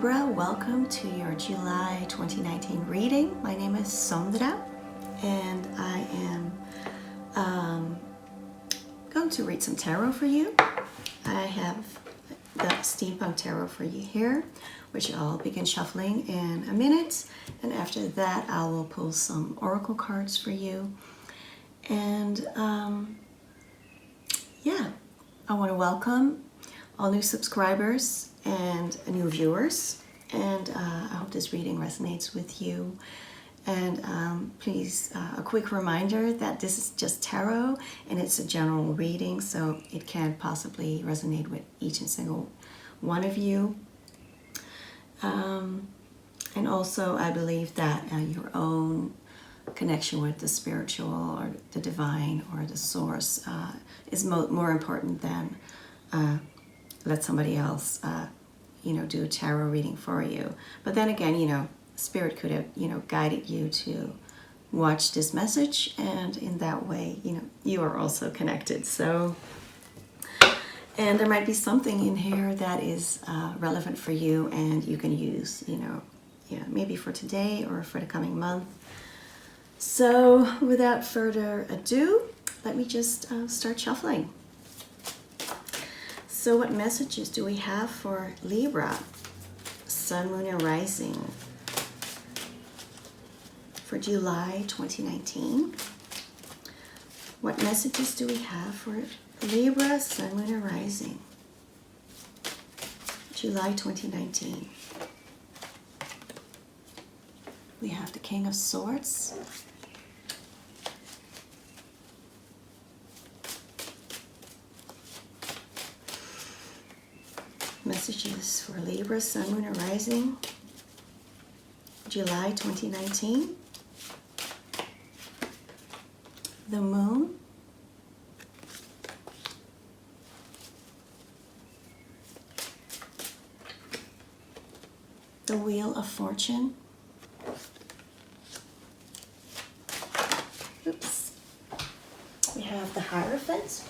Libra, welcome to your July 2019 reading. My name is Sandra and I am going to read some tarot for you. I have the Steampunk Tarot for you here, which I'll begin shuffling in a minute, and after that I will pull some oracle cards for you. And yeah, I want to welcome all new subscribers and new viewers, and I hope this reading resonates with you. And please, a quick reminder that this is just tarot and it's a general reading, so it can't possibly resonate with each and single one of you. And also I believe that your own connection with the spiritual or the divine or the source is more important than let somebody else do a tarot reading for you. But then again, Spirit could have guided you to watch this message, and in that way you are also connected. So, and there might be something in here that is relevant for you and you can use maybe for today or for the coming month. So without further ado, let me just start shuffling. So what messages do we have for Libra, Sun, Moon, and Rising for July 2019? What messages do we have for Libra, Sun, Moon, and Rising, July 2019? We have the King of Swords, messages for Libra, Sun, Moon, and Rising, July 2019. The Moon, the Wheel of Fortune, oops, we have the Hierophant,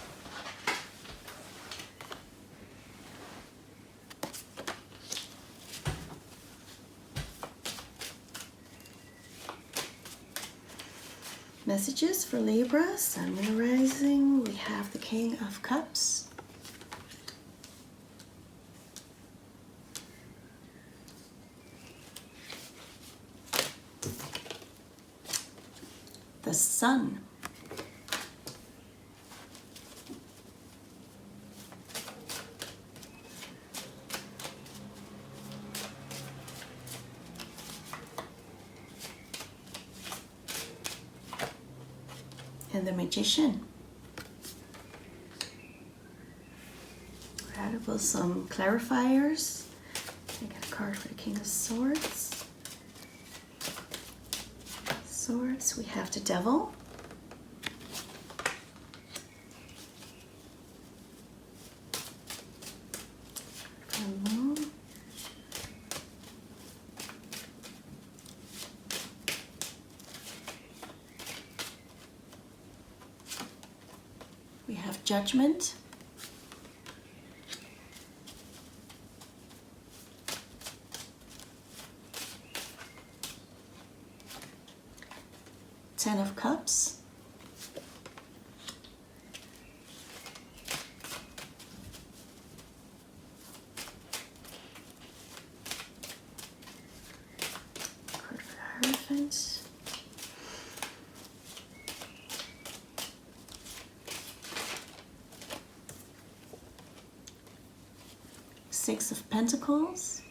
messages for Libra, Sun, Moon, and Rising. We have the King of Cups, the Sun, and the Magician. We'll have some clarifiers. I got a card for the King of Swords. Swords, we have the Devil. The Moon. We have Judgment. Ten of Cups. Card for the Hierophant. Six of Pentacles.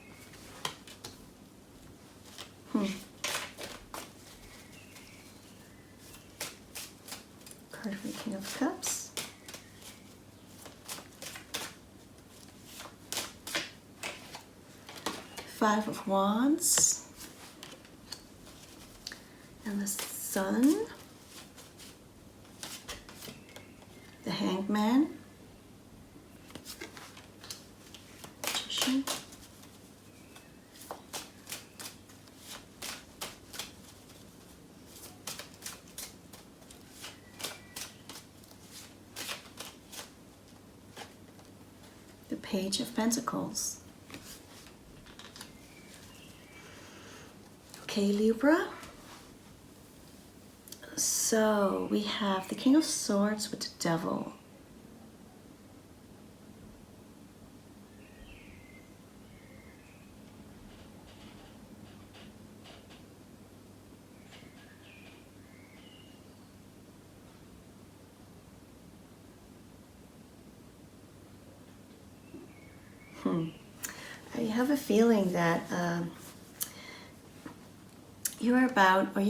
Card for the King of Cups. Five of Wands. And the Sun. The Hanged Man. Magician. The Page of Pentacles. Okay, Libra. So we have the King of Swords with the Devil. I have a feeling that you're about, or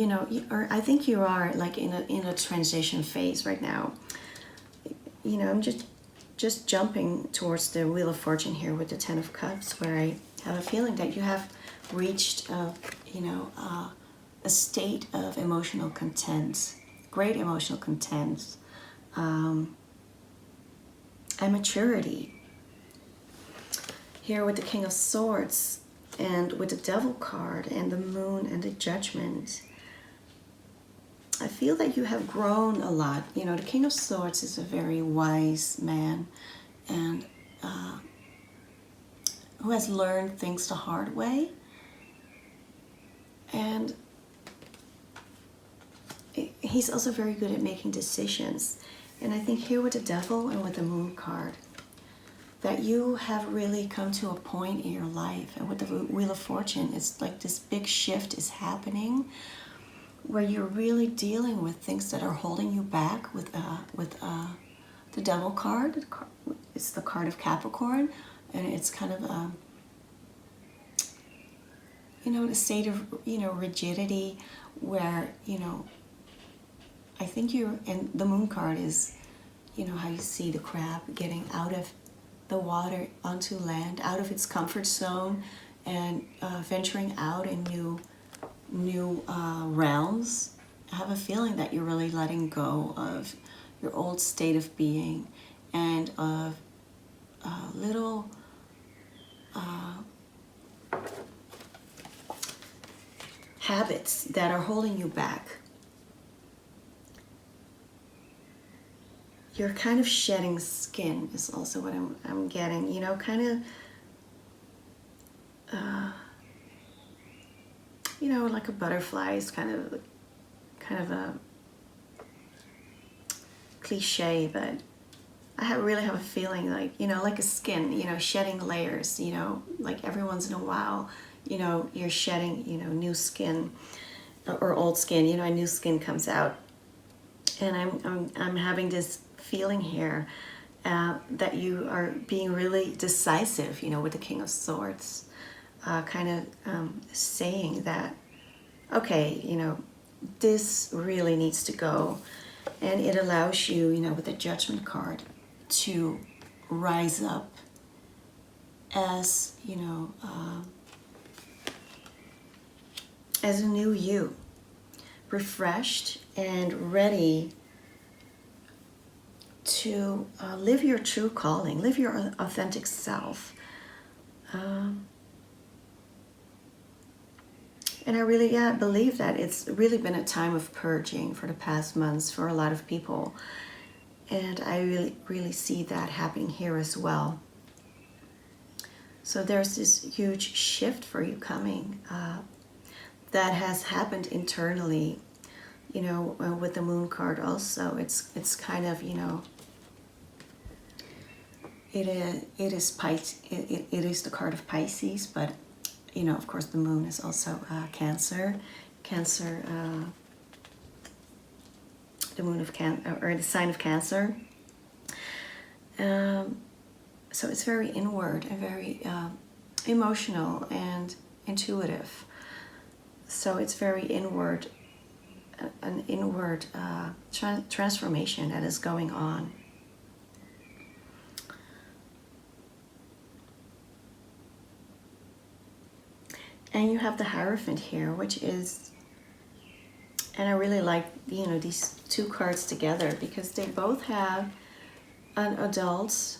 or I think you are like in a transition phase right now. I'm just jumping towards the Wheel of Fortune here with the Ten of Cups, where I have a feeling that you have reached, a state of emotional content, great emotional content, and maturity. Here with the King of Swords and with the Devil card and the Moon and the Judgment, I feel that you have grown a lot. The King of Swords is a very wise man and who has learned things the hard way. And he's also very good at making decisions. And I think here with the Devil and with the Moon card, that you have really come to a point in your life. And with the Wheel of Fortune, it's like this big shift is happening where you're really dealing with things that are holding you back with the Devil card. It's the card of Capricorn, and it's kind of a state of rigidity where I think and the Moon card is how you see the crab getting out of the water onto land, out of its comfort zone, and venturing out in new realms. I have a feeling that you're really letting go of your old state of being and of little habits that are holding you back. You're kind of shedding skin is also what I'm getting, kind of like a butterfly is kind of a cliche, but I really have a feeling like, like a skin, shedding layers, like every once in a while, you're shedding, new skin or old skin, a new skin comes out. And I'm having this feeling here that you are being really decisive, with the King of Swords, kind of saying that, okay, this really needs to go. And it allows you, with the Judgment card, to rise up as, as a new you, refreshed and ready to live your true calling, live your authentic self. And I really, believe that it's really been a time of purging for the past months for a lot of people. And I really see that happening here as well. So there's this huge shift for you coming that has happened internally, with the Moon card also. It's kind of, it is the card of Pisces, but of course the Moon is also Cancer, the Moon of or the sign of Cancer. So it's very inward and very emotional and intuitive. So it's very inward, an inward transformation that is going on. And you have the Hierophant here, which is, and I really like, these two cards together because they both have an adult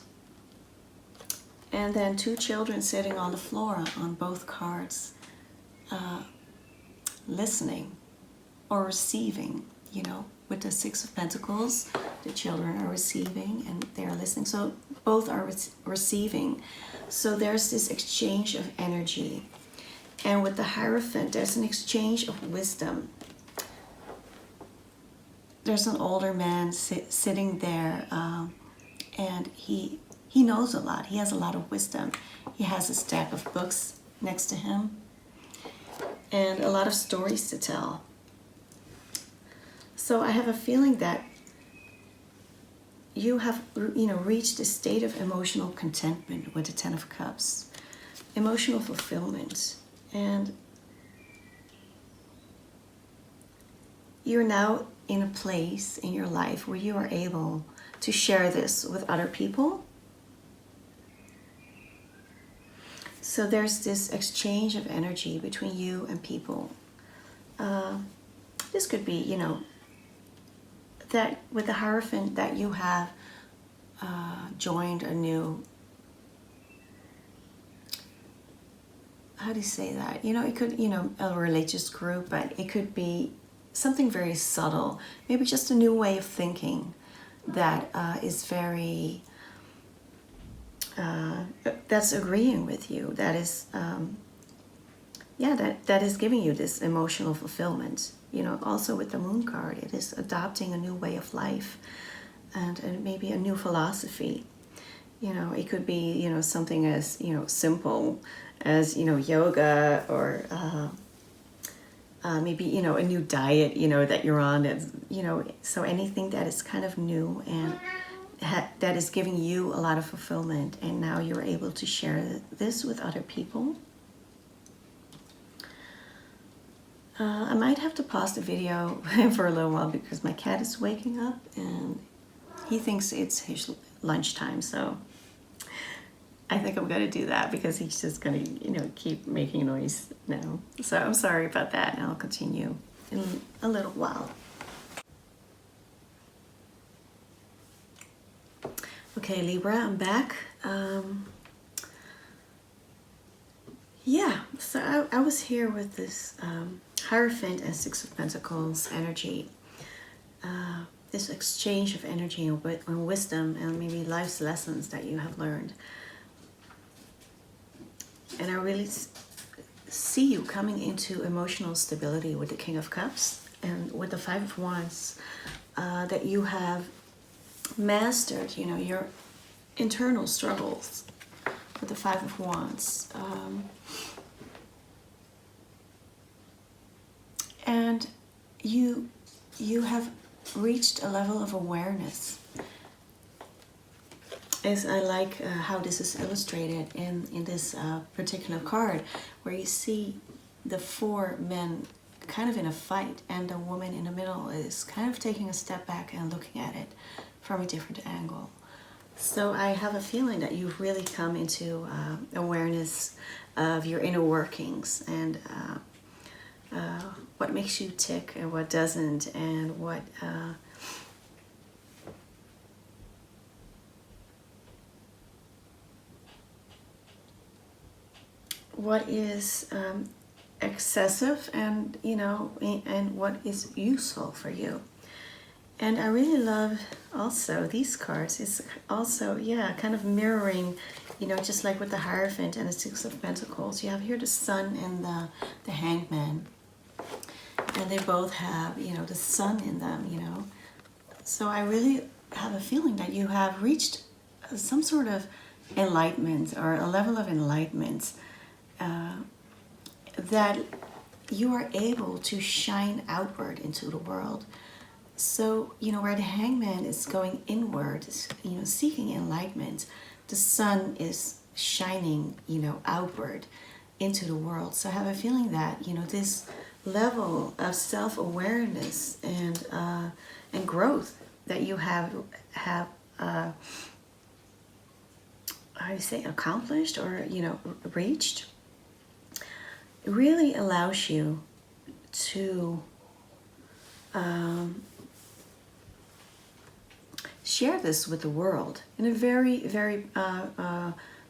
and then two children sitting on the floor on both cards, listening or receiving, with the Six of Pentacles, the children are receiving and they're listening. So both are receiving. So there's this exchange of energy. And with the Hierophant, there's an exchange of wisdom. There's an older man sitting there, and he knows a lot. He has a lot of wisdom. He has a stack of books next to him and a lot of stories to tell. So I have a feeling that you have, reached a state of emotional contentment with the Ten of Cups, emotional fulfillment, and you're now in a place in your life where you are able to share this with other people. So there's this exchange of energy between you and people. This could be, that with the Hierophant, that you have joined a new, how do you say that? It could, a religious group, but it could be something very subtle, maybe just a new way of thinking that is very, that's agreeing with you, that is, that is giving you this emotional fulfillment. Also with the Moon card, it is adopting a new way of life and maybe a new philosophy. It could be, something as, simple as, yoga, or maybe, a new diet, that you're on. So anything that is kind of new and that is giving you a lot of fulfillment, and now you're able to share this with other people. I might have to pause the video for a little while because my cat is waking up and he thinks it's his lunchtime, so I think I'm going to do that because he's just going to, keep making noise now. So I'm sorry about that, and I'll continue in a little while. Okay, Libra, I'm back. So I was here with this Hierophant and Six of Pentacles energy. This exchange of energy and wisdom and maybe life's lessons that you have learned. And I really see you coming into emotional stability with the King of Cups and with the Five of Wands, that you have mastered, your internal struggles with the Five of Wands. And you have reached a level of awareness. As I like how this is illustrated in this particular card, where you see the four men kind of in a fight, and the woman in the middle is kind of taking a step back and looking at it from a different angle. So I have a feeling that you've really come into awareness of your inner workings, and what makes you tick and what doesn't, and what is excessive, and and what is useful for you. And I really love also these cards. It's also, kind of mirroring, just like with the Hierophant and the Six of Pentacles. You have here the Sun and the Hanged Man. And they both have, the sun in them, So I really have a feeling that you have reached some sort of enlightenment, or a level of enlightenment, that you are able to shine outward into the world. So, where the Hangman is going inward, seeking enlightenment, the sun is shining, outward into the world. So I have a feeling that, this level of self-awareness and growth that you have how do you say, accomplished, or reached, really allows you to share this with the world in a very, very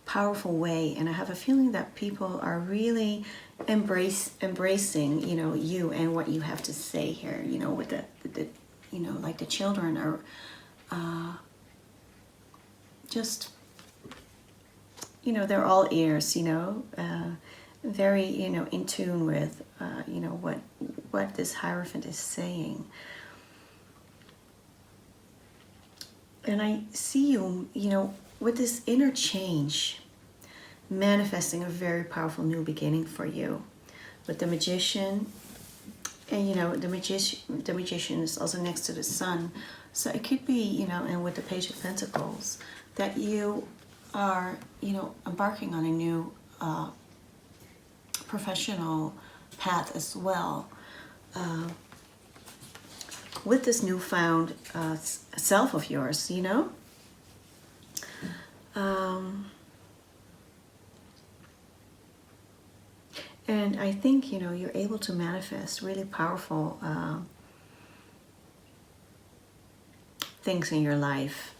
powerful way. And I have a feeling that people are really embracing, you and what you have to say here, with the like the children are just, they're all ears, very, in tune with, what this Hierophant is saying. And I see you, with this inner change, manifesting a very powerful new beginning for you. With the Magician, and the magician is also next to the Sun. So it could be, and with the Page of Pentacles, that you are, embarking on a new professional path as well. With this newfound self of yours, and I think, you're able to manifest really powerful things in your life.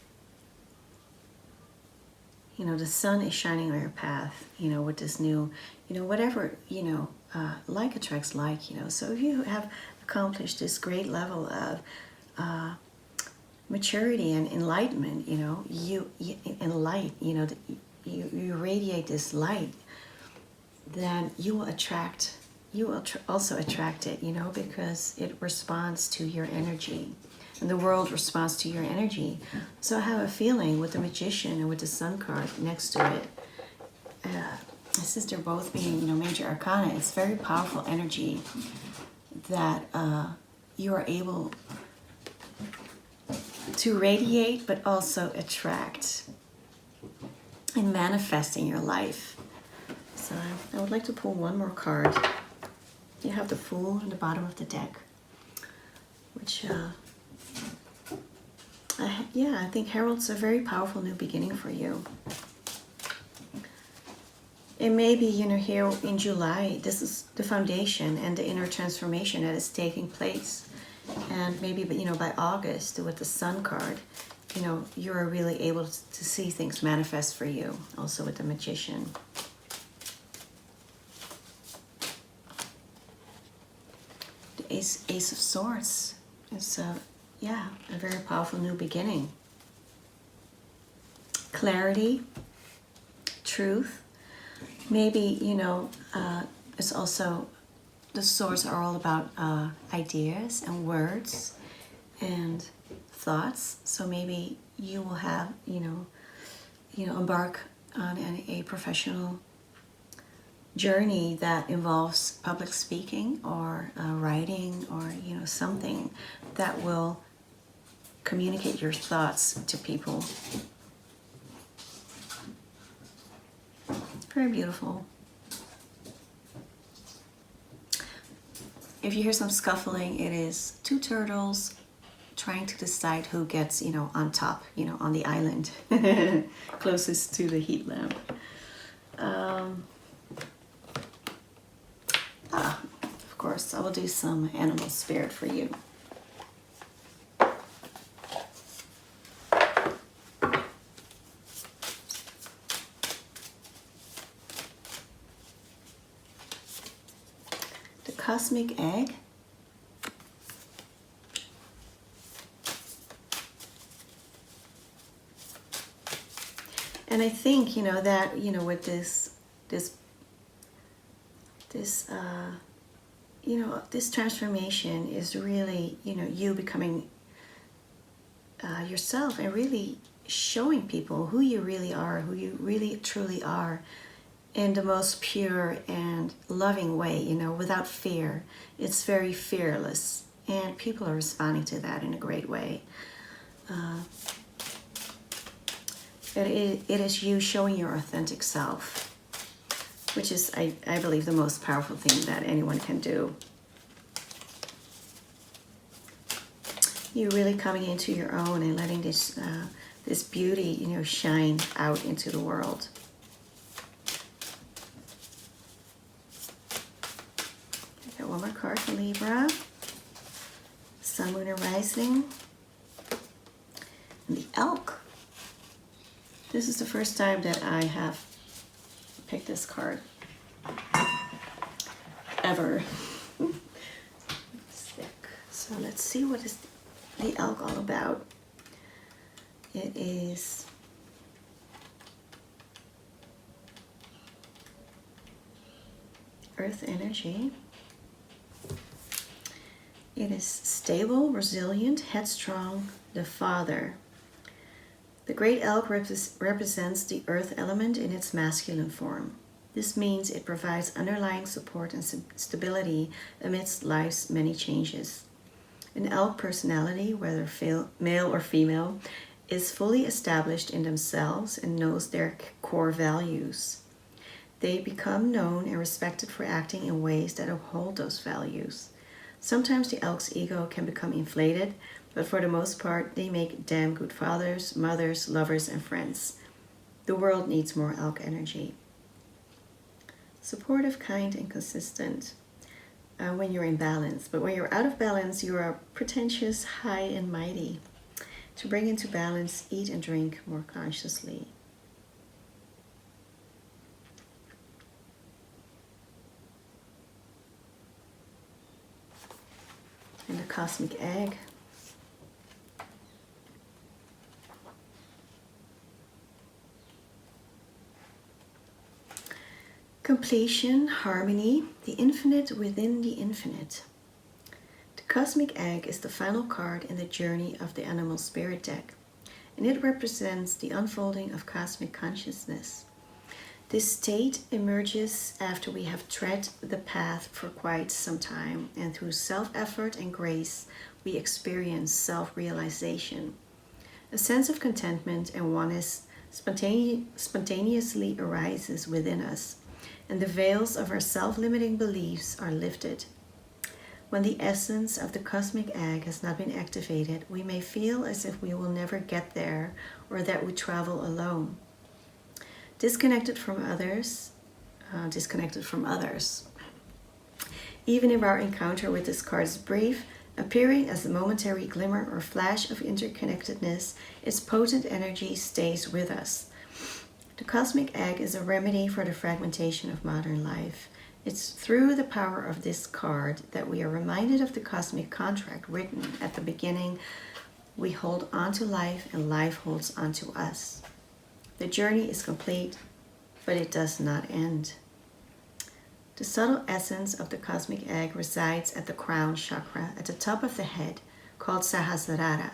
The sun is shining on your path, with this new, whatever, like attracts like, So if you have accomplished this great level of maturity and enlightenment, and light, you radiate this light, then you will also attract it, because it responds to your energy. And the world responds to your energy. So I have a feeling with the Magician and with the Sun card next to it, since they're both being, major arcana, it's very powerful energy that you are able to radiate, but also attract and manifest in your life. So I would like to pull one more card. You have the Fool in the bottom of the deck, which I think heralds a very powerful new beginning for you. It may be, here in July, this is the foundation and the inner transformation that is taking place. And maybe, by August, with the Sun card, you're really able to see things manifest for you, also with the Magician. The Ace of Swords is a very powerful new beginning. Clarity, truth. Maybe, it's also, the swords are all about ideas and words and thoughts. So maybe you will have, embark on a professional journey that involves public speaking or writing or, something that will communicate your thoughts to people. Very beautiful. If you hear some scuffling, it is two turtles trying to decide who gets, on top, on the island, closest to the heat lamp. Of course, I will do some animal spirit for you. Cosmic egg. And I think, that, with this transformation is really, you becoming yourself and really showing people who you really are, who you really truly are, in the most pure and loving way, without fear. It's very fearless, and people are responding to that in a great way. It is you showing your authentic self, which is, I believe, the most powerful thing that anyone can do. You really coming into your own and letting this beauty, shine out into the world. One more card for Libra. Sun, Moon, and Rising. And the Elk. This is the first time that I have picked this card. Ever. So let's see what is the Elk all about. It is earth energy. It is stable, resilient, headstrong, the father. The great elk represents the earth element in its masculine form. This means it provides underlying support and stability amidst life's many changes. An elk personality, whether male or female, is fully established in themselves and knows their core values. They become known and respected for acting in ways that uphold those values. Sometimes the elk's ego can become inflated, but for the most part, they make damn good fathers, mothers, lovers, and friends. The world needs more elk energy. Supportive, kind, and consistent when you're in balance. But when you're out of balance, you are pretentious, high, and mighty. To bring into balance, eat and drink more consciously. And the cosmic egg. Completion, harmony, the infinite within the infinite. The cosmic egg is the final card in the journey of the animal spirit deck, and it represents the unfolding of cosmic consciousness. This state emerges after we have tread the path for quite some time, and through self-effort and grace, we experience self-realization. A sense of contentment and oneness spontaneously arises within us, and the veils of our self-limiting beliefs are lifted. When the essence of the cosmic egg has not been activated, we may feel as if we will never get there or that we travel alone. Disconnected from others. Even if our encounter with this card is brief, appearing as a momentary glimmer or flash of interconnectedness, its potent energy stays with us. The cosmic egg is a remedy for the fragmentation of modern life. It's through the power of this card that we are reminded of the cosmic contract written at the beginning. We hold on to life and life holds on to us. The journey is complete, but it does not end. The subtle essence of the cosmic egg resides at the crown chakra at the top of the head, called Sahasrara.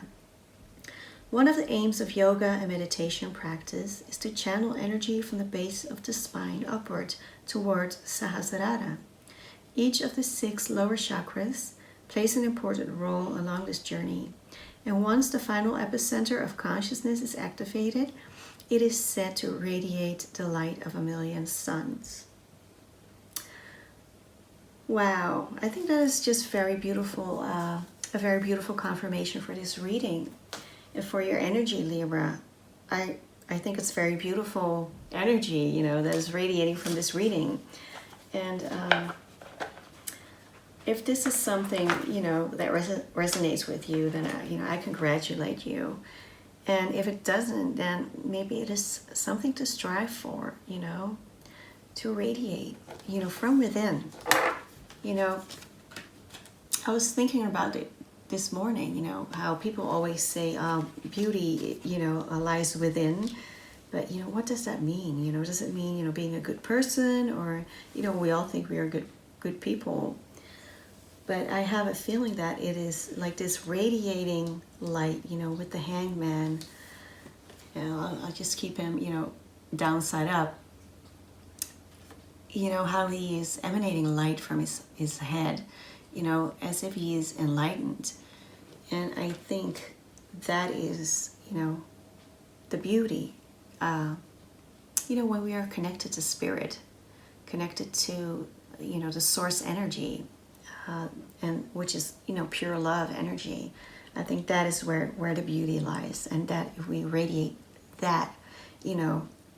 One of the aims of yoga and meditation practice is to channel energy from the base of the spine upward towards Sahasrara. Each of the 6 lower chakras plays an important role along this journey, and once the final epicenter of consciousness is activated, it is said to radiate the light of a million suns. Wow, I think that is just very beautiful, a very beautiful confirmation for this reading. And for your energy, Libra, I think it's very beautiful energy, that is radiating from this reading. And if this is something, that resonates with you, then, I congratulate you. And if it doesn't, then maybe it is something to strive for, to radiate, from within. I was thinking about it this morning, how people always say beauty, lies within. But, what does that mean? Does it mean, being a good person? Or, we all think we are good people. But I have a feeling that it is like this radiating light, with the hangman. I'll just keep him, downside up. How he is emanating light from his head, as if he is enlightened. And I think that is, the beauty. When we are connected to spirit, connected to, the source energy, and which is, pure love energy. I think that is where the beauty lies. And that if we radiate that,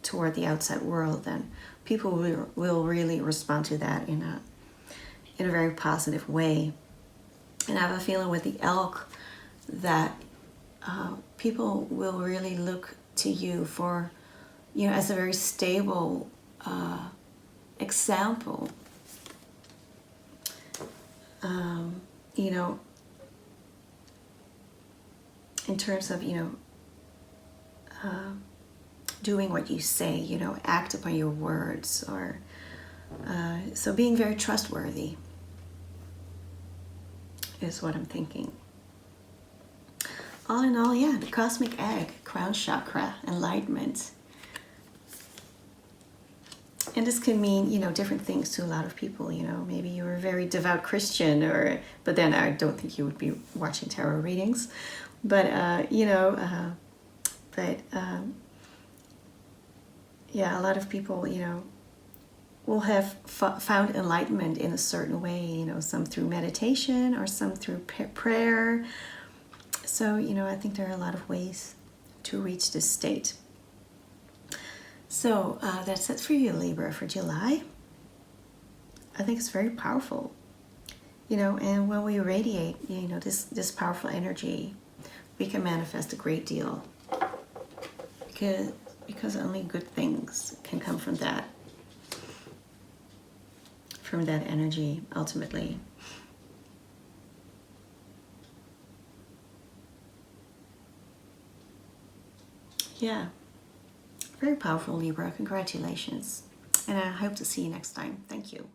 toward the outside world, then people will really respond to that in a very positive way. And I have a feeling with the elk that people will really look to you for, as a very stable example. In terms of, doing what you say, act upon your words, or, So being very trustworthy is what I'm thinking. All in all, yeah, the cosmic egg, crown chakra, enlightenment. And this can mean, different things to a lot of people. Maybe you're a very devout Christian, but then I don't think you would be watching tarot readings. But, yeah, a lot of people, will have found enlightenment in a certain way, some through meditation or some through prayer. So, I think there are a lot of ways to reach this state. So that's it for you, Libra, for July. I think it's very powerful, and when we radiate, this powerful energy, we can manifest a great deal, because only good things can come from that energy, ultimately. Yeah. Very powerful, Libra. Congratulations. And I hope to see you next time. Thank you.